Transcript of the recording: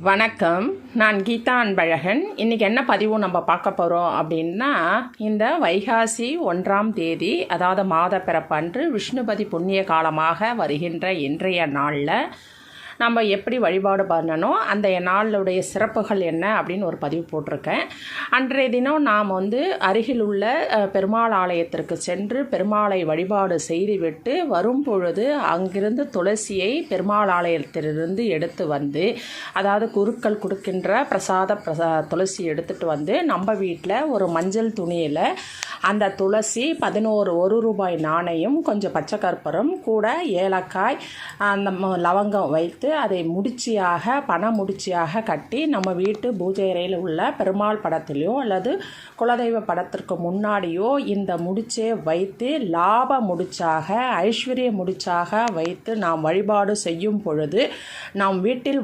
வணக்கம். நான் கீதா அன்பழகன். இன்றைக்கி என்ன பதிவு நம்ம பார்க்க போகிறோம் அப்படின்னா, இந்த வைகாசி 1ஆம் தேதி, அதாவது மாத பிறப்பன்று விஷ்ணுபதி புண்ணிய காலமாக வருகின்ற இன்றைய நாளில் நம்ம எப்படி வழிபாடு பண்ணணும், அந்த நாளுடைய சிறப்புகள் என்ன அப்படின்னு ஒரு பதிவு போட்டிருக்கேன். அன்றைய தினம் நாம் அருகில் உள்ள பெருமாள் ஆலயத்திற்கு சென்று பெருமாளை வழிபாடு செய்துவிட்டு வரும் பொழுது அங்கிருந்து துளசியை பெருமாள் ஆலயத்திலிருந்து எடுத்து வந்து, அதாவது குருக்கள் கொடுக்கின்ற துளசி எடுத்துகிட்டு வந்து நம்ம வீட்டில் ஒரு மஞ்சள் துணியில் அந்த துளசி 11 ரூபாய் நாணயம், கொஞ்சம் பச்சை கற்பூரம், கூட ஏலக்காய், அந்த லவங்கம் வைத்து அதை பண முடிச்சியாக கட்டி நம்ம வீட்டு பூஜை அறையில் உள்ள பெருமாள் படத்திலையோ அல்லது குலதெய்வ படத்திற்கு முன்னாடியோ இந்த முடிச்சை வைத்து லாப முடிச்சாக, ஐஸ்வர்ய முடிச்சாக வைத்து நாம் வழிபாடு செய்யும் பொழுது நம் வீட்டில்